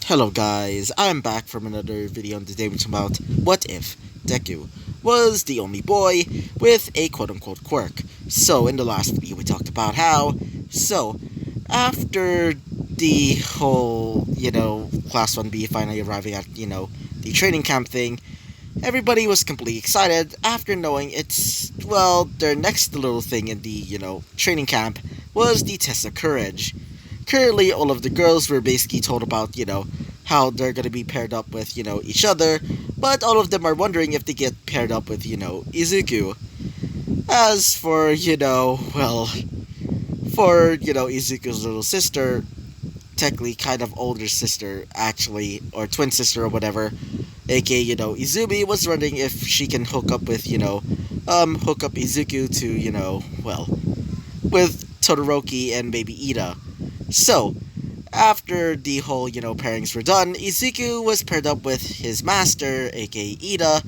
Hello guys, I'm back from another video, and today we're talking about what if Deku was the only boy with a quote-unquote quirk. So in the last video we talked about how, after the whole, Class 1B finally arriving at, the training camp thing, everybody was completely excited after knowing their next little thing in the, training camp was the test of courage. Currently, all of the girls were basically told about, how they're going to be paired up with, each other, but all of them are wondering if they get paired up with, Izuku. As for, Izuku's little sister, technically kind of older sister, actually, or twin sister or whatever, aka, Izumi, was wondering if she can hook up with, hook up Izuku to, with Todoroki and maybe Ida. So, after the whole, pairings were done, Izuku was paired up with his master, aka Ida,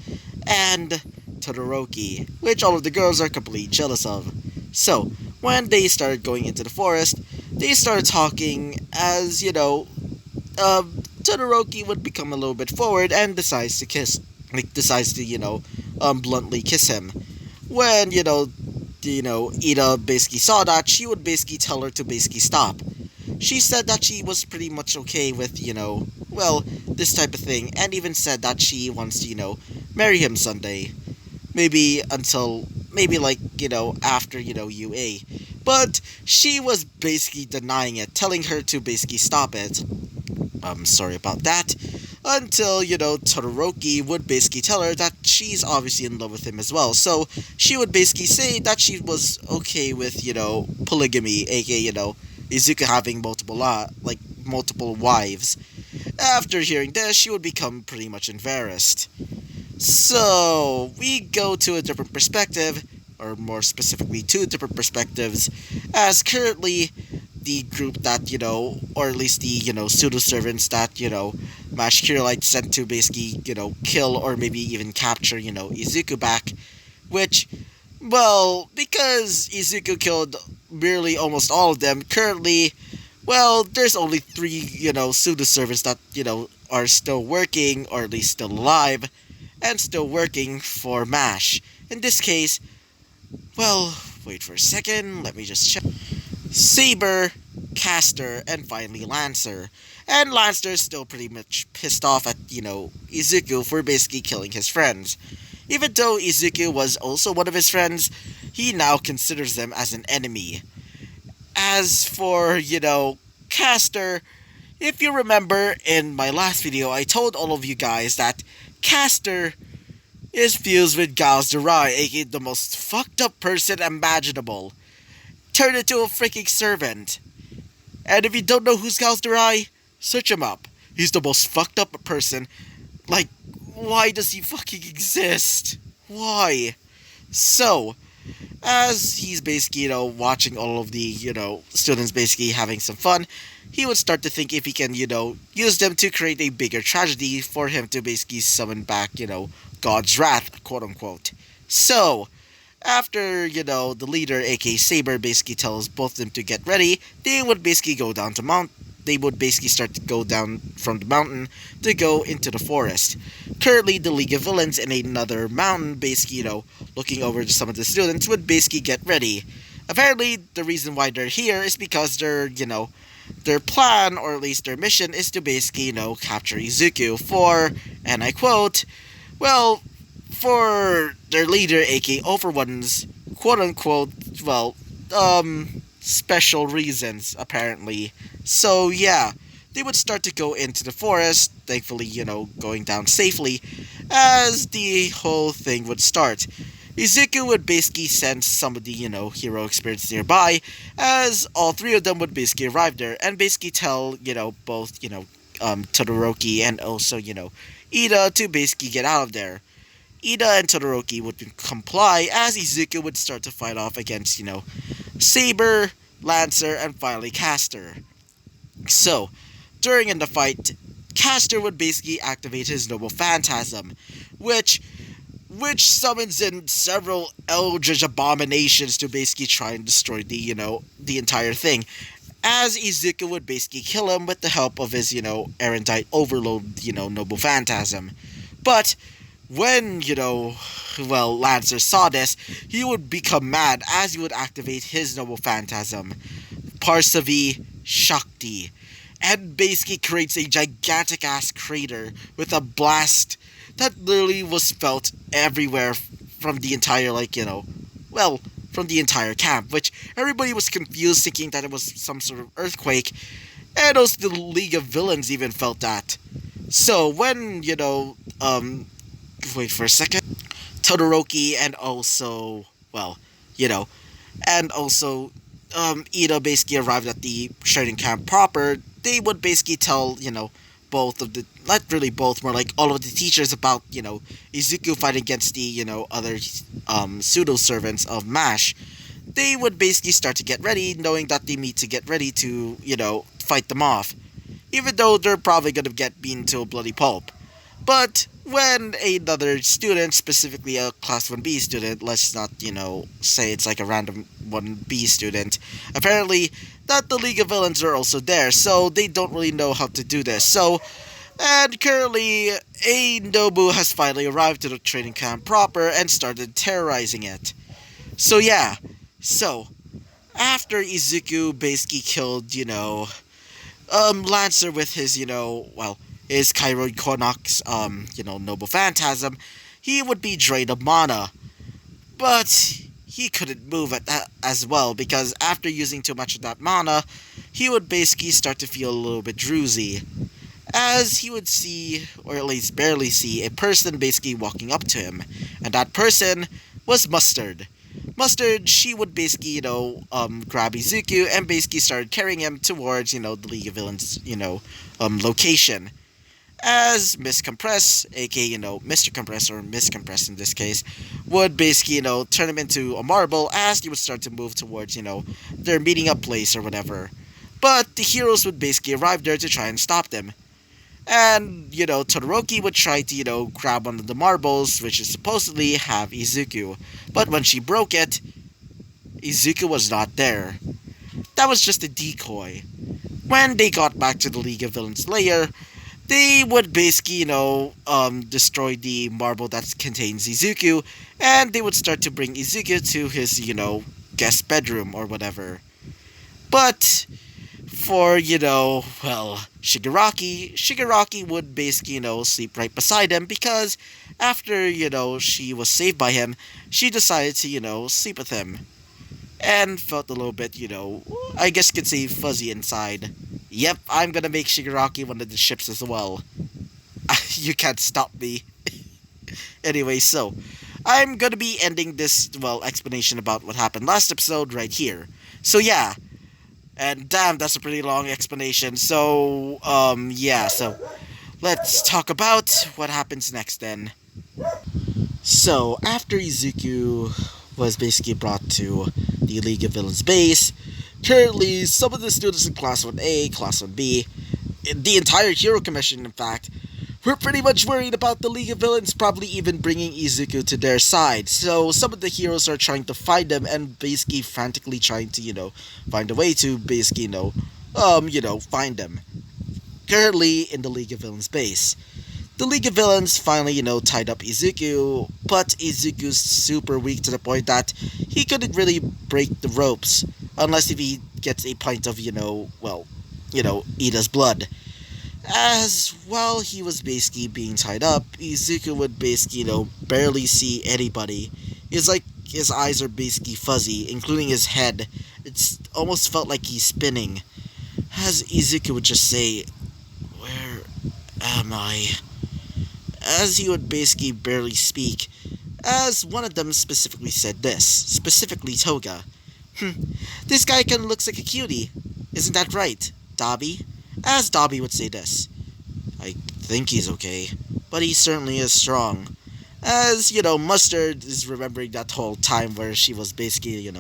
and Todoroki, which all of the girls are completely jealous of. So, when they started going into the forest, they started talking as, Todoroki would become a little bit forward and decides to, bluntly kiss him. When, Ida basically saw that, she would basically tell her to basically stop. She said that she was pretty much okay with, this type of thing, and even said that she wants to, marry him someday. After, UA. But she was basically denying it, telling her to basically stop it. I'm sorry about that. Until, Todoroki would basically tell her that she's obviously in love with him as well. So she would basically say that she was okay with, polygamy, aka, Izuku having multiple wives. After hearing this, she would become pretty much embarrassed. So, we go to a different perspective, or more specifically, two different perspectives, as currently the group that, or at least the, pseudo-servants that, Mash Kirillite sent to basically, kill or maybe even capture, Izuku back, which, because Izuku killed nearly almost all of them, currently, there's only three, pseudo-servants that, are still working, or at least still alive, and still working for MASH. In this case, wait for a second, let me just check. Saber, Caster, and finally Lancer. And Lancer is still pretty much pissed off at, Izuku for basically killing his friends. Even though Izuku was also one of his friends, he now considers them as an enemy. As for, Caster, if you remember in my last video, I told all of you guys that Caster is fused with Gauss Durai, aka the most fucked up person imaginable. Turned into a freaking servant. And if you don't know who's Gauss Durai, search him up. He's the most fucked up person. Like, why does he fucking exist? Why? So, as he's basically, watching all of the, students basically having some fun, he would start to think if he can, use them to create a bigger tragedy for him to basically summon back, God's wrath, quote unquote. So, after, the leader, aka Saber, basically tells both of them to get ready, they would basically go down to they would basically start to go down from the mountain to go into the forest. Currently, the League of Villains in another mountain, basically, looking over to some of the students, would basically get ready. Apparently, the reason why they're here is because their plan, or at least their mission, is to basically, capture Izuku for, and I quote, for their leader, aka Overone's, quote unquote, special reasons, apparently. So, yeah, they would start to go into the forest, thankfully, going down safely, as the whole thing would start. Izuku would basically send some of the, hero spirits nearby, as all three of them would basically arrive there, and basically tell, both, Todoroki and also, Ida to basically get out of there. Ida and Todoroki would comply, as Izuku would start to fight off against, Saber, Lancer, and finally Caster. So, during in the fight, Caster would basically activate his Noble Phantasm, which summons in several eldritch abominations to basically try and destroy the entire thing. as Izuku would basically kill him with the help of his, erudite overload, noble phantasm. But when, Lancer saw this, he would become mad as he would activate his noble phantasm, Parsavi Shakti, and basically creates a gigantic ass crater with a blast that literally was felt everywhere from the entire, well, from the entire camp, which everybody was confused, thinking that it was some sort of earthquake, and also the League of Villains even felt that. So when, wait for a second, Todoroki and also, you know, and also Ida basically arrived at the training camp proper, they would basically tell, both of the, not really both, more like all of the teachers about, Izuku fighting against the, other pseudo servants of MASH. They would basically start to get ready, knowing that they need to get ready to, fight them off. Even though they're probably going to get beaten to a bloody pulp. But when another student, specifically a Class 1B student, let's not, say it's like a random 1B student, apparently that the League of Villains are also there, so they don't really know how to do this. So, and currently, a Nobu has finally arrived to the training camp proper and started terrorizing it. So yeah, so, after Izuku basically killed, Lancer with his, his Chiroid Konox, Noble Phantasm, he would be drained of mana. But he couldn't move at that as well, because after using too much of that mana, he would basically start to feel a little bit drowsy. As he would see, or at least barely see, a person basically walking up to him. And that person was Mustard. Mustard, she would basically, grab Izuku and basically started carrying him towards, the League of Villains, location. As Miss Compress, aka, Mr. Compress, or Miss Compress in this case, would basically, turn him into a marble as he would start to move towards, their meeting up place or whatever. But the heroes would basically arrive there to try and stop them. And, Todoroki would try to, grab one of the marbles, which is supposedly have Izuku. But when she broke it, Izuku was not there. That was just a decoy. When they got back to the League of Villains lair, they would basically, destroy the marble that contains Izuku, and they would start to bring Izuku to his, guest bedroom or whatever. But for, Shigaraki would basically, sleep right beside him because after, she was saved by him, she decided to, sleep with him. And felt a little bit, I guess you could say fuzzy inside. Yep, I'm gonna make Shigaraki one of the ships as well. You can't stop me. Anyway, so, I'm gonna be ending this, explanation about what happened last episode right here. So yeah, and damn, that's a pretty long explanation. So, yeah, so let's talk about what happens next then. So, after Izuku was basically brought to the League of Villains base, currently some of the students in Class 1A, Class 1B, the entire Hero Commission in fact, were pretty much worried about the League of Villains probably even bringing Izuku to their side. So some of the heroes are trying to find them and basically frantically trying to, find a way to basically, find them. Currently in the League of Villains base. The League of Villains finally, tied up Izuku, but Izuku's super weak to the point that he couldn't really break the ropes, unless if he gets a pint of, Ida's blood. As while he was basically being tied up, Izuku would basically, barely see anybody. It's like his eyes are basically fuzzy, including his head. It's almost felt like he's spinning. As Izuku would just say, "Where am I?" As he would basically barely speak, as one of them specifically said this, specifically Toga. This guy kinda looks like a cutie. Isn't that right, Dobby? As Dobby would say this. I think he's okay, but he certainly is strong. As, Mustard is remembering that whole time where she was basically,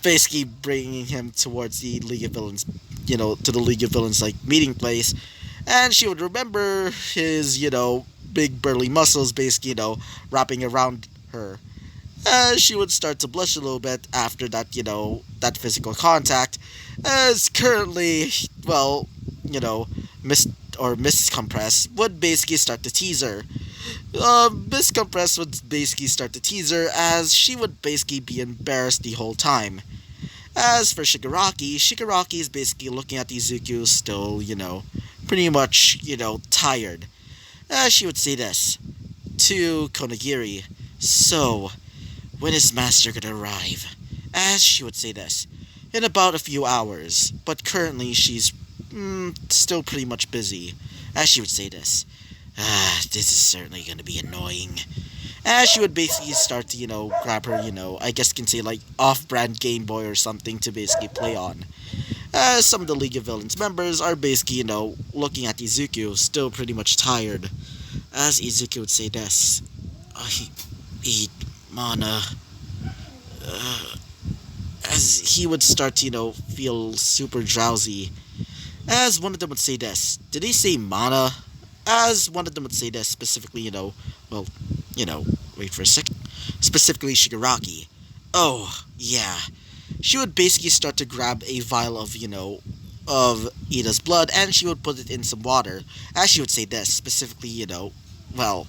basically bringing him towards the League of Villains, to the League of Villains, meeting place. And she would remember his, big burly muscles basically, wrapping around her. She would start to blush a little bit after that, that physical contact, as currently, well, you know, Miss or Miss Compress would basically start to tease her. Miss Compress would basically start to tease her as she would basically be embarrassed the whole time. As for Shigaraki is basically looking at Izuku still, pretty much, tired. As she would say this to Konagiri. So, when is Master gonna arrive? As she would say this. In about a few hours, but currently she's still pretty much busy. As she would say this. This is certainly gonna be annoying. As she would basically start to, grab her, I guess you can say like off-brand Game Boy or something to basically play on. As some of the League of Villains members are basically, looking at Izuku, still pretty much tired. As Izuku would say this. I eat mana. As he would start to, feel super drowsy. As one of them would say this. Did he say mana? As one of them would say this, specifically, well, wait for a second. Specifically Shigaraki. Oh, yeah. She would basically start to grab a vial of, of Ida's blood, and she would put it in some water. As she would say this, specifically, well,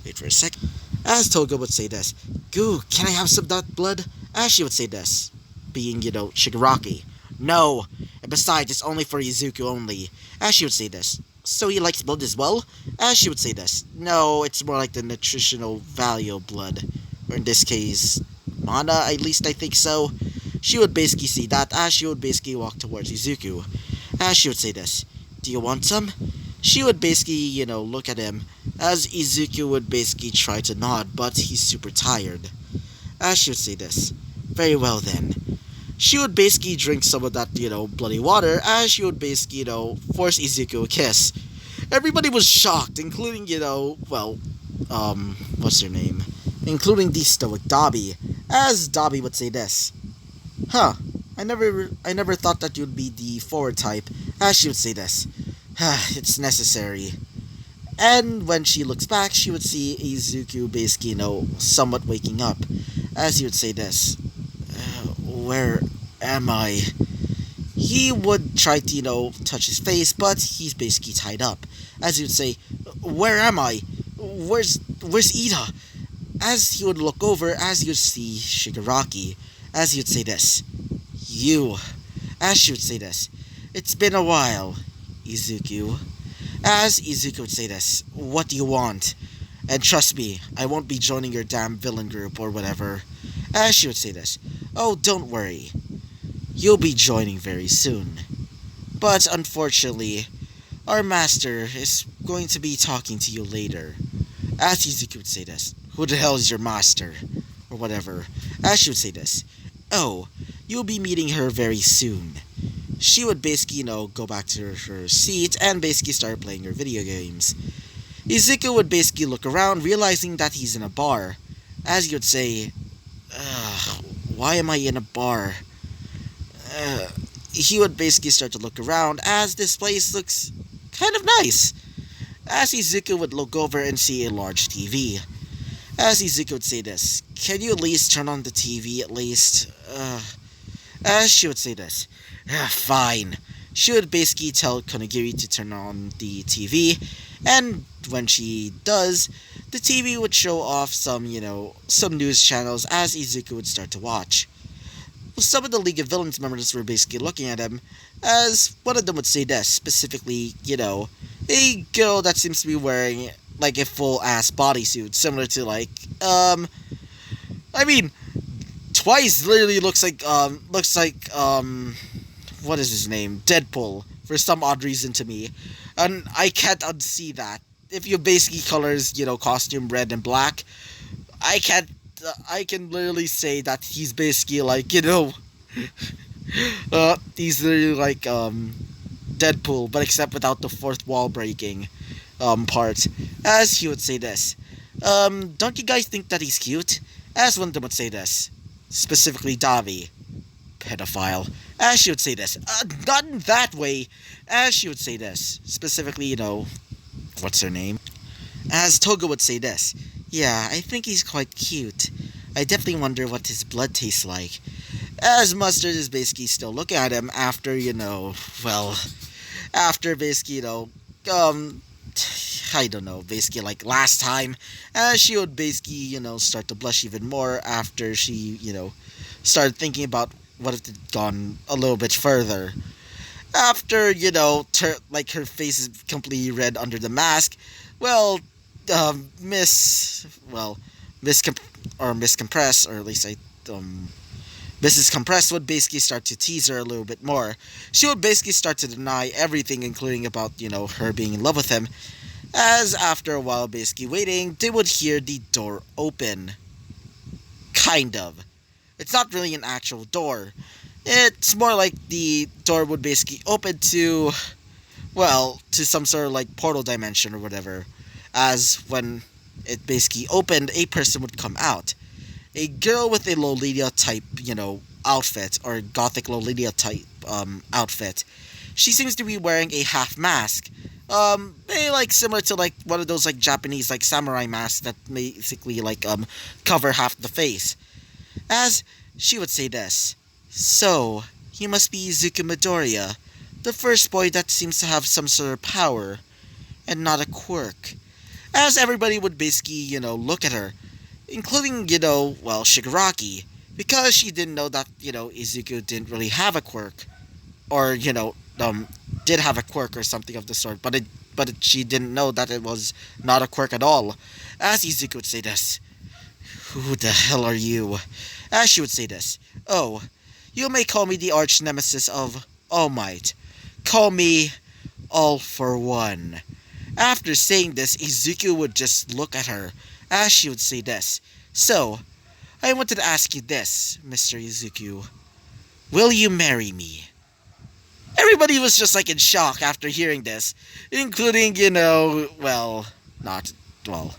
wait for a second. As Toga would say this, Goo, can I have some of that blood? As she would say this, being, Shigaraki. No, and besides, it's only for Izuku only. As she would say this, so he likes blood as well? As she would say this, no, it's more like the nutritional value of blood. Or in this case, mana, at least I think so. She would basically see that as she would basically walk towards Izuku. As she would say this, do you want some? She would basically, look at him, as Izuku would basically try to nod, but he's super tired. As she would say this, very well then. She would basically drink some of that, bloody water, as she would basically, force Izuku a kiss. Everybody was shocked, including, what's her name? Including the stoic Dabi, as Dabi would say this. Huh, I never thought that you'd be the forward type, as she would say this. It's necessary. And when she looks back, she would see Izuku basically, somewhat waking up, as he would say this. Where am I? He would try to, touch his face, but he's basically tied up. As he would say, where am I? Where's Ida? As he would look over, as he would see Shigaraki, as he would say this. You. As she would say this. It's been a while, Izuku. As Izuku would say this. What do you want? And trust me, I won't be joining your damn villain group or whatever. As she would say this. Oh, don't worry. You'll be joining very soon. But unfortunately, our master is going to be talking to you later. As Izuku would say this. Who the hell is your master? Or whatever. As she would say this. Oh, you'll be meeting her very soon. She would basically, go back to her seat and basically start playing her video games. Izuku would basically look around, realizing that he's in a bar. As he would say, why am I in a bar? He would basically start to look around, as this place looks kind of nice. As Izuku would look over and see a large TV. As Izuku would say this, can you at least turn on the TV at least? As she would say this, fine. She would basically tell Konagiri to turn on the TV, and when she does, the TV would show off some, some news channels as Izuku would start to watch. Some of the League of Villains members were basically looking at him, as one of them would say this, specifically, a girl that seems to be wearing, like, a full-ass bodysuit, similar to, like, Twice literally looks like, what is his name? Deadpool, for some odd reason to me. And I can't unsee that. If you basically colors, costume red and black, I can literally say that he's basically like, he's literally like, Deadpool, but except without the fourth wall breaking, part. As he would say this, don't you guys think that he's cute? As one of them would say this. Specifically Davi. Pedophile. As she would say this. Not in that way. As she would say this. Specifically, what's her name? As Toga would say this. Yeah, I think he's quite cute. I definitely wonder what his blood tastes like. As Mustard is basically still looking at him after, well, after basically, um, I don't know, basically like last time, she would basically, start to blush even more after she, started thinking about what if it had gone a little bit further. After, like her face is completely red under the mask, well, well, Miss or Miss Compress, or at least Mrs. Compress would basically start to tease her a little bit more. She would basically start to deny everything, including about, her being in love with him. As after a while, basically waiting, they would hear the door open. Kind of. It's not really an actual door. It's more like the door would basically open to, well, to some sort of like portal dimension or whatever. As when it basically opened, a person would come out. A girl with a Lolita type, outfit, or gothic Lolita type outfit. She seems to be wearing a half mask. Like similar to like one of those like Japanese like samurai masks that basically like cover half the face. As she would say this, "So, you must be Izuku Midoriya, the first boy that seems to have some sort of power, and not a quirk." As everybody would basically, look at her, including, well, Shigaraki, because she didn't know that, Izuku didn't really have a quirk, or, did have a quirk or something of the sort, she didn't know that it was not a quirk at all. As Izuku would say this, "Who the hell are you?" As she would say this, "Oh, you may call me the arch nemesis of All Might. Call me All for One." After saying this, Izuku would just look at her, as she would say this, "So, I wanted to ask you this, Mr. Izuku. Will you marry me?" Everybody was just like in shock after hearing this, including, well, not, well.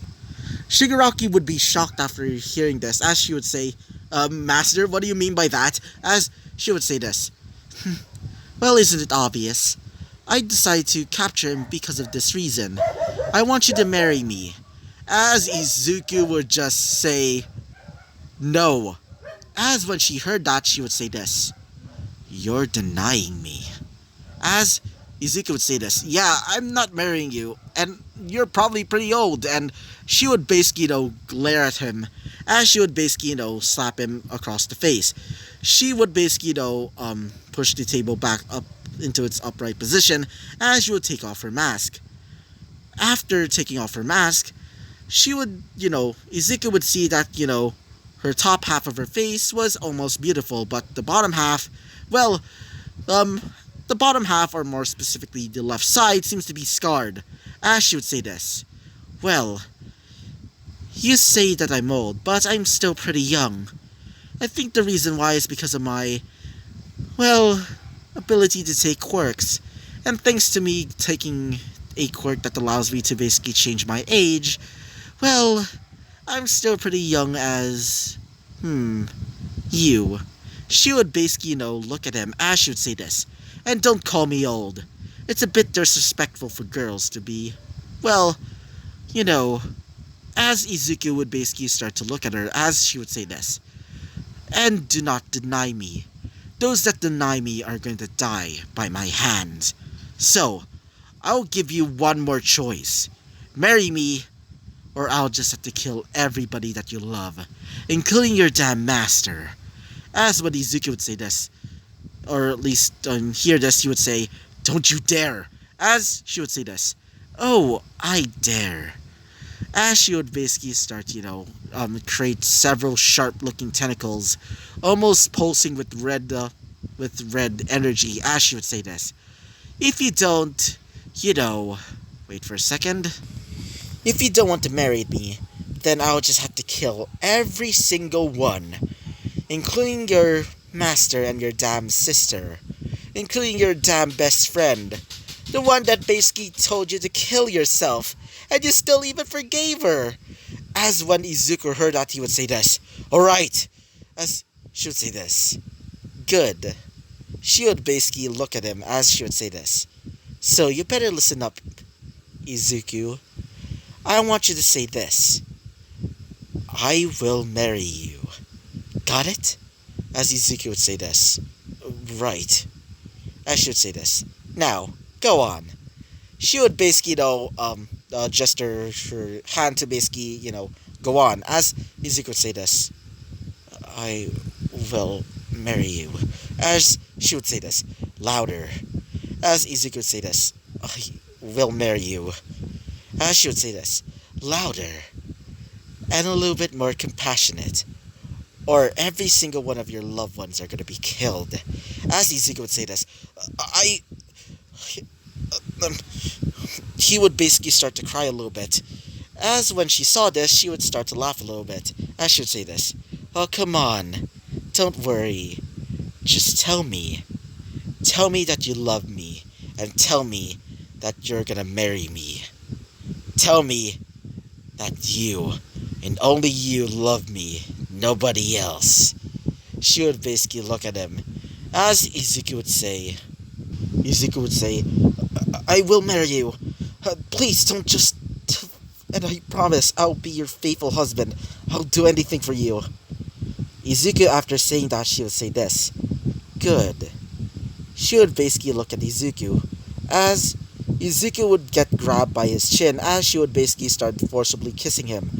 Shigaraki would be shocked after hearing this, as she would say, "Master, what do you mean by that?" As she would say this, "Well, isn't it obvious? I decided to capture him because of this reason. I want you to marry me." As Izuku would just say, "No." As when she heard that, she would say this, "You're denying me." As Izuku would say this, "Yeah, I'm not marrying you, and you're probably pretty old," and she would basically, glare at him, as she would basically, slap him across the face. She would basically, push the table back up into its upright position, as she would take off her mask. After taking off her mask, she would, Izuku would see that, her top half of her face was almost beautiful, but the bottom half, well, the bottom half, or more specifically the left side, seems to be scarred. As she would say this, "Well, you say that I'm old, but I'm still pretty young. I think the reason why is because of my, well, ability to take quirks. And thanks to me taking a quirk that allows me to basically change my age, well, I'm still pretty young as, you." She would basically, look at him, as she would say this, "And don't call me old. It's a bit disrespectful for girls to be, well, as Izuku would basically start to look at her, as she would say this, "And do not deny me. Those that deny me are going to die by my hands. So, I'll give you one more choice. Marry me, or I'll just have to kill everybody that you love, including your damn master." As when Izuku would say this, or at least hear this, he would say, "Don't you dare." As she would say this, "Oh, I dare." As she would basically start, create several sharp-looking tentacles, almost pulsing with red energy. As she would say this, "If you don't, wait for a second. If you don't want to marry me, then I'll just have to kill every single one, including your master and your damn sister, including your damn best friend, the one that basically told you to kill yourself, and you still even forgave her." As when Izuku heard that, he would say this, "Alright." As she would say this, "Good." She would basically look at him, as she would say this, "So you better listen up, Izuku. I want you to say this. I will marry you." Got it? As Izuku would say this. Right. I should say this. Now, go on. She would basically, gesture her hand to basically, go on. As Izuku would say this. I will marry you. As she would say this. Louder. As Izuku would say this. I will marry you. As she would say this. Louder. And a little bit more compassionate. Or every single one of your loved ones are going to be killed. As Izuku would say this, he would basically start to cry a little bit. As when she saw this, she would start to laugh a little bit. As she would say this, oh, come on. Don't worry. Just tell me. Tell me that you love me. And tell me that you're going to marry me. Tell me that you, and only you, love me. Nobody else. She would basically look at him. As Izuku would say, I will marry you. Please don't just... And I promise I'll be your faithful husband. I'll do anything for you. Izuku, after saying that, she would say this. Good. She would basically look at Izuku. As Izuku would get grabbed by his chin, as she would basically start forcibly kissing him.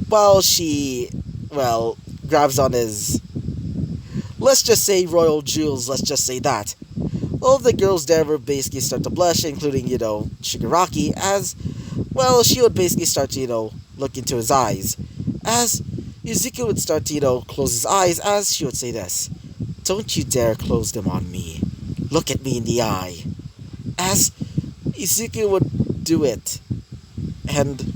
While she... grabs on his, let's just say, royal jewels, let's just say that. All of the girls there would basically start to blush, including, Shigaraki, as, she would basically start to, look into his eyes. As Izuku would start to, close his eyes, as she would say this. Don't you dare close them on me. Look at me in the eye. As Izuku would do it, and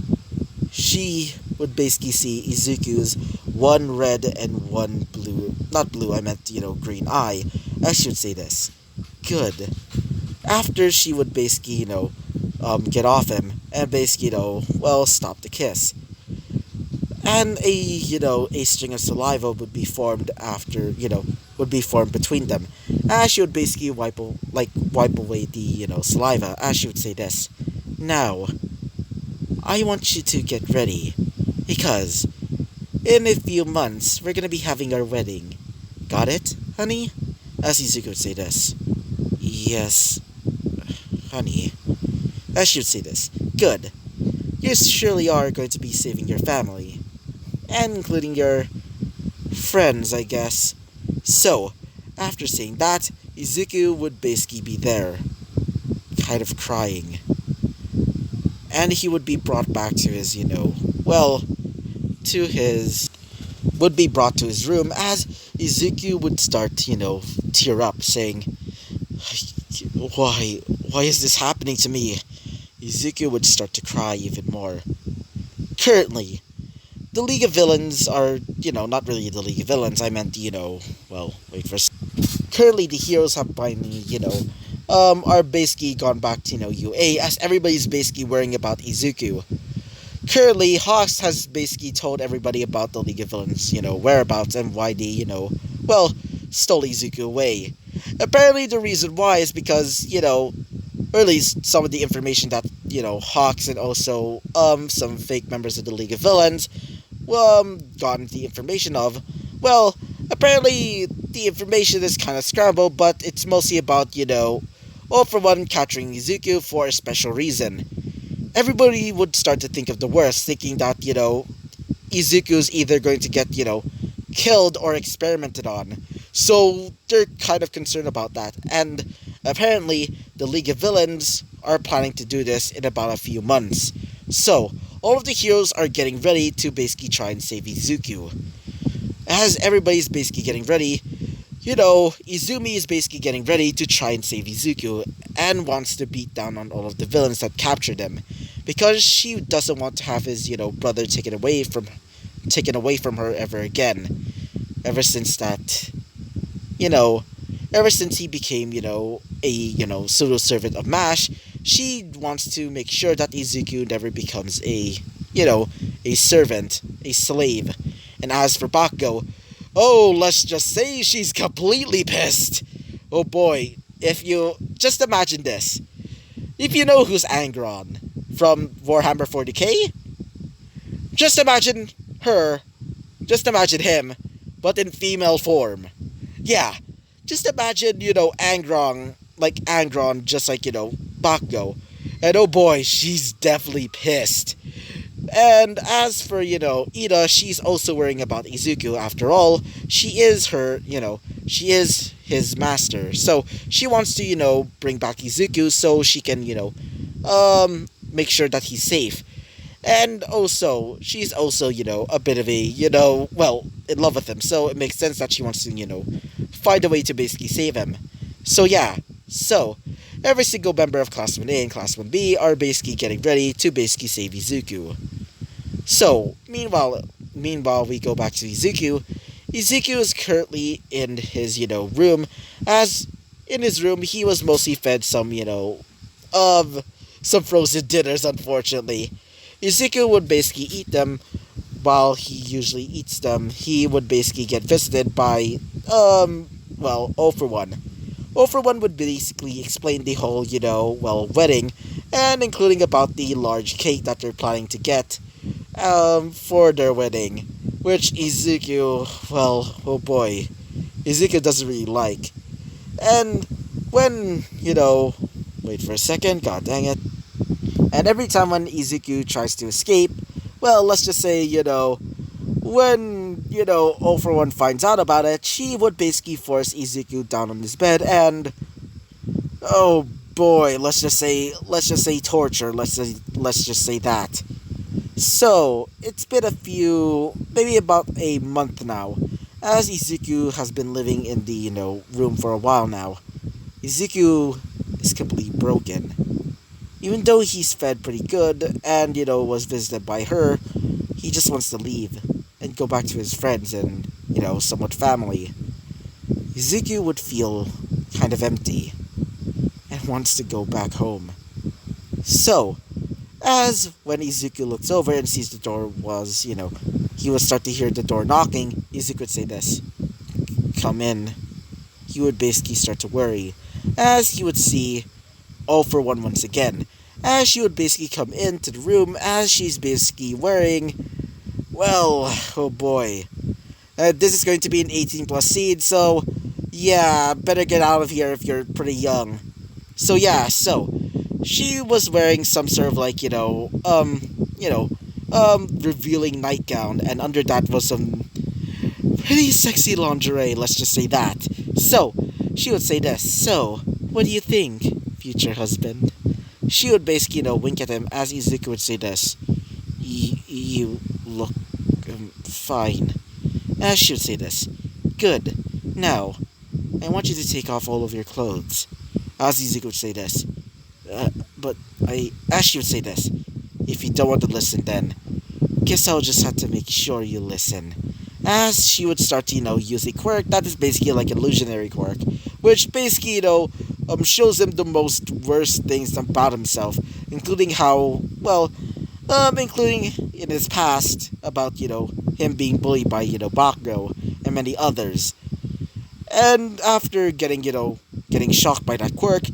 she would basically see Izuku's one red and one blue, not blue, I meant, green eye, as she would say this. Good. After she would basically, get off him, and basically, stop the kiss. And a string of saliva would be formed after, would be formed between them. As she would basically wipe away the, saliva, as she would say this. Now, I want you to get ready, because in a few months, we're gonna be having our wedding. Got it, honey? As Izuku would say this. Yes, honey. As she would say this. Good. You surely are going to be saving your family. And including your friends, I guess. So, after saying that, Izuku would basically be there. Kind of crying. And he would be brought back to his, would be brought to his room, as Izuku would start, tear up, saying, why is this happening to me? Izuku would start to cry even more. Currently, the League of Villains are, not really the League of Villains, I meant, currently the heroes have finally, are basically gone back to, UA, as everybody's basically worrying about Izuku. Currently, Hawks has basically told everybody about the League of Villains, whereabouts and why they, stole Izuku away. Apparently, the reason why is because, or at least some of the information that, Hawks and also, some fake members of the League of Villains, gotten the information of, apparently, the information is kind of scrambled, but it's mostly about, all for one, capturing Izuku for a special reason. Everybody would start to think of the worst, thinking that, Izuku's either going to get, killed or experimented on. So they're kind of concerned about that. And apparently, the League of Villains are planning to do this in about a few months. So, all of the heroes are getting ready to basically try and save Izuku. As everybody's basically getting ready, Izumi is basically getting ready to try and save Izuku and wants to beat down on all of the villains that captured him, because she doesn't want to have his, brother taken away from her ever again. Ever since that, ever since he became, a, pseudo-servant of MASH, she wants to make sure that Izuku never becomes a servant, a slave. And as for Bakugo, let's just say she's completely pissed. Oh boy, if you just imagine this. If you know who's Angron from Warhammer 40k, just imagine him but in female form. Yeah, just imagine, Angron, just like, Bakugo. And oh boy, she's definitely pissed. And as for, Ida, she's also worrying about Izuku. After all, she is his master. So she wants to, bring back Izuku so she can, make sure that he's safe. And also, she's also, a bit of a, in love with him. So it makes sense that she wants to, find a way to basically save him. So yeah, so every single member of Class 1A and Class 1B are basically getting ready to basically save Izuku. So, meanwhile, we go back to Izuku. Izuku is currently in his, room, as in his room he was mostly fed some, of some frozen dinners, unfortunately. Izuku would basically eat them. While he usually eats them, he would basically get visited by, 0 for 1. 0 for 1 would basically explain the whole, wedding, and including about the large cake that they're planning to get, for their wedding, which Izuku, well, oh boy, Izuku doesn't really like. And when, wait for a second, god dang it. And every time when Izuku tries to escape, well, let's just say, when, 0 for 1 finds out about it, she would basically force Izuku down on his bed and, oh boy, let's just say torture, let's just say that. So, it's been maybe about a month now, as Izuku has been living in the, room for a while now. Izuku is completely broken. Even though he's fed pretty good and, was visited by her, he just wants to leave and go back to his friends and, somewhat family. Izuku would feel kind of empty and wants to go back home. So, as when Izuku looks over and sees the door was, he would start to hear the door knocking, Izuku would say this, "Come in." He would basically start to worry, as he would see 0 for 1 once again, as she would basically come into the room as she's basically wearing, well, oh boy. This is going to be an 18 plus scene, so yeah, better get out of here if you're pretty young. So yeah, she was wearing some sort of like, revealing nightgown, and under that was some pretty sexy lingerie, let's just say that. So, she would say this, "So, what do you think, future husband?" She would basically, wink at him as Izuku would say this, You look fine." As she would say this, "Good. Now, I want you to take off all of your clothes." As Izuku would say this, but as she would say this, "If you don't want to listen, then guess I'll just have to make sure you listen." As she would start to, use a quirk that is basically like an illusionary quirk, which basically, shows him the most worst things about himself, including how, including in his past about, him being bullied by, Bakugo and many others. And after getting shocked by that quirk,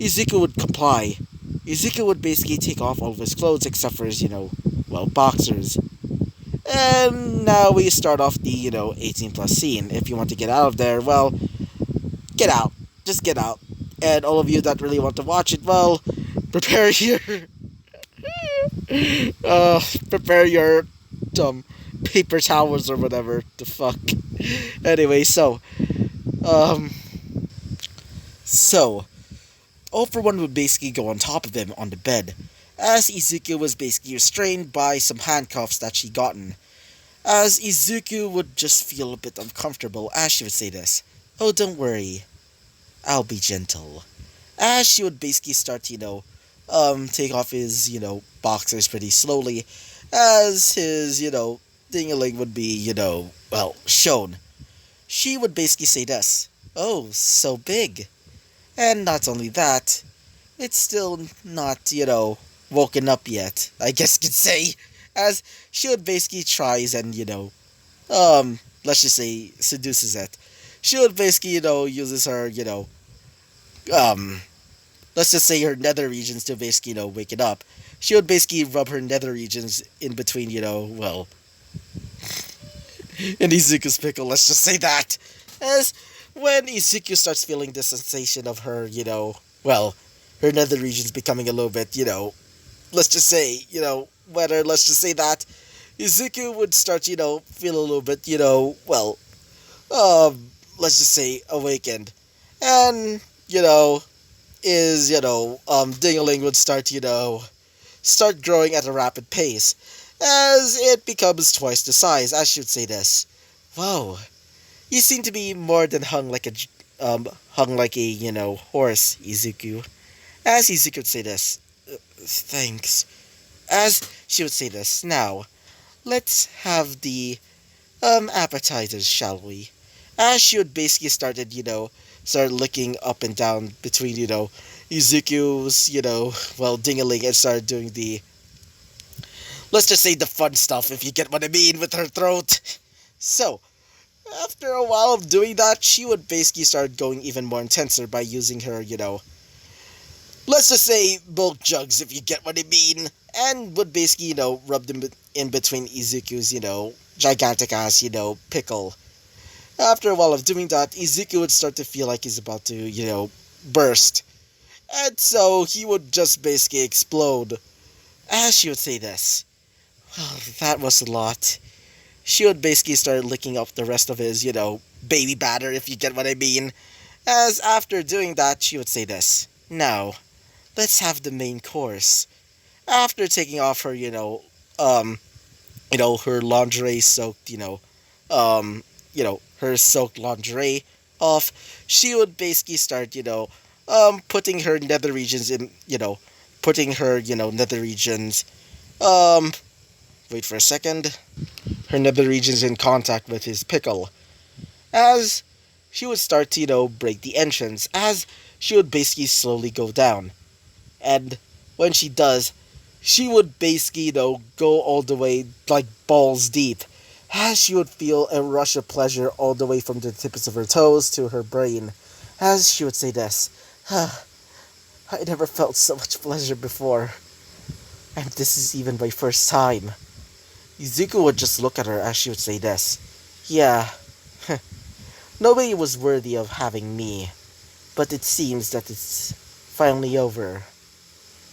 Izuku would comply. Izuku would basically take off all of his clothes except for his, boxers. And now we start off the, 18 plus scene. If you want to get out of there, well, get out. Just get out. And all of you that really want to watch it, well, prepare your, prepare your, paper towels or whatever the fuck. Anyway, um, so, 0 for 1 would basically go on top of him on the bed, as Izuku was basically restrained by some handcuffs that she gotten. As Izuku would just feel a bit uncomfortable as she would say this, "Oh, don't worry, I'll be gentle." As she would basically start to, take off his, boxers pretty slowly, as his, ding-a-ling would be, shown. She would basically say this, "Oh, so big." And not only that, it's still not, woken up yet, I guess you could say, as she would basically tries and, let's just say, seduces it. She would basically, uses her, let's just say her nether regions to basically, wake it up. She would basically rub her nether regions in between, in Izuku's pickle, let's just say that. As when Izuku starts feeling the sensation of her, well, her nether regions becoming a little bit, let's just say, whether, let's just say that, Izuku would start, feel a little bit, well, let's just say awakened. And, Dingaling would start growing at a rapid pace, as it becomes twice the size. I should say this. Whoa, you seem to be more than hung like a, horse, Izuku. As Izuku would say this. Thanks. As she would say this. Now, let's have the, appetizers, shall we? As she would basically start looking up and down between, Izuku's, well, dingaling, and started doing the, let's just say the fun stuff, if you get what I mean, with her throat. So, after a while of doing that, she would basically start going even more intenser by using her, let's just say milk jugs, if you get what I mean, and would basically, rub them in between Izuku's, gigantic ass, pickle. After a while of doing that, Izuku would start to feel like he's about to, burst. And so he would just basically explode. As she would say this. Well, that was a lot. She would basically start licking up the rest of his, baby batter, if you get what I mean. As after doing that, she would say this. Now, let's have the main course. After taking off her, her lingerie soaked, her soaked lingerie off, she would basically start, putting her nether regions in, putting her, nether regions, wait for a second, her nether regions in contact with his pickle. As she would start to, break the entrance, as she would basically slowly go down. And when she does, she would basically, go all the way, like, balls deep, as she would feel a rush of pleasure all the way from the tips of her toes to her brain, as she would say this, I never felt so much pleasure before, and this is even my first time. Izuku would just look at her as she would say this, yeah, nobody was worthy of having me, but it seems that it's finally over.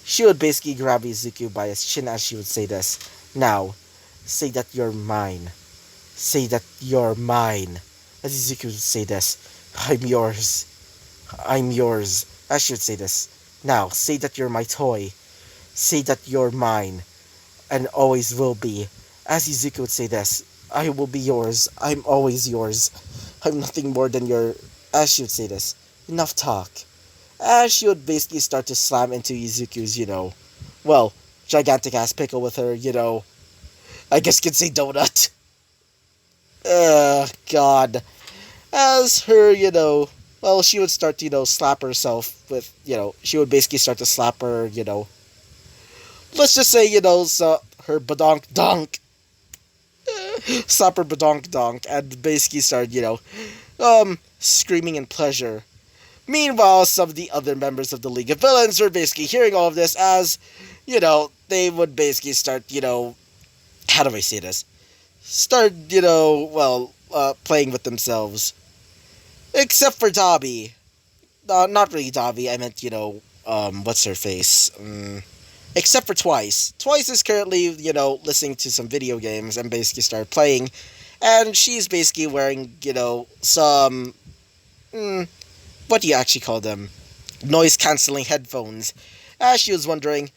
She would basically grab Izuku by his chin as she would say this, now, say that you're mine. Say that you're mine. As Izuku would say this, I'm yours. I'm yours. As she would say this, now, say that you're my toy. Say that you're mine. And always will be. As Izuku would say this, I will be yours. I'm always yours. I'm nothing more than your... As she would say this, enough talk. As she would basically start to slam into Izuku's, well, gigantic ass pickle with her, I guess you could say donut. God. As her, well, she would start to, slap herself with, she would basically start to slap her, let's just say, so her badonk donk. Slap her badonk donk, and basically start, screaming in pleasure. Meanwhile, some of the other members of the League of Villains were basically hearing all of this as, they would basically start, how do I say this? Start, playing with themselves. Except for Dobby. Not really Dobby, I meant, what's her face? Except for Twice. Twice is currently, listening to some video games and basically started playing. And she's basically wearing, some... what do you actually call them? Noise-canceling headphones. As she was wondering,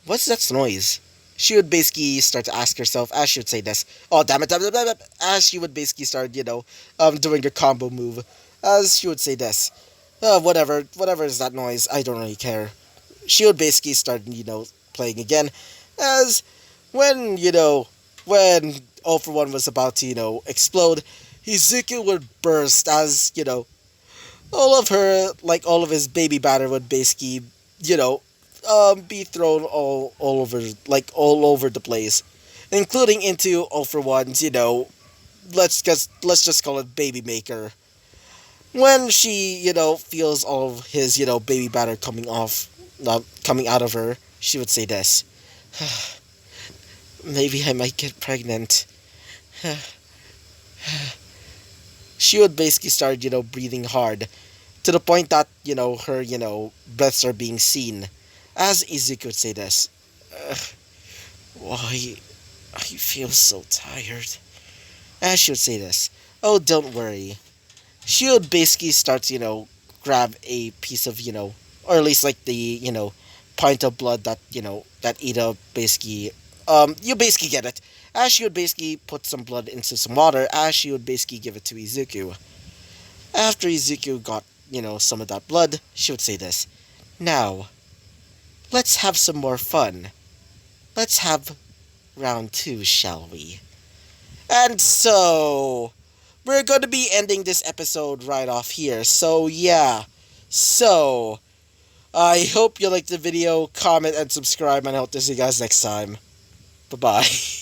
what's that noise? She would basically start to ask herself, as she would say this, oh, damn it, damn it, damn it, as she would basically start, doing a combo move. As she would say this, whatever is that noise, I don't really care. She would basically start, playing again, as when, when All For One was about to, explode, Izuku would burst as, all of his baby batter would basically, be thrown all over, all over the place, including into All For One's, let's just call it Baby Maker. When she, feels all of his, baby batter coming out of her, she would say this, maybe I might get pregnant. she would basically start, breathing hard to the point that, her, breaths are being seen. As Izuku would say this, "Ugh, why, I feel so tired." As she would say this, "Oh, don't worry." She would basically start, grab a piece of, or at least like the, pint of blood that, that Ida basically, you basically get it. As she would basically put some blood into some water, as she would basically give it to Izuku. After Izuku got, some of that blood, she would say this, "Now, let's have some more fun. Let's have round two, shall we?" And so, we're going to be ending this episode right off here. So, yeah. So, I hope you liked the video, comment, and subscribe, and I hope to see you guys next time. Bye-bye.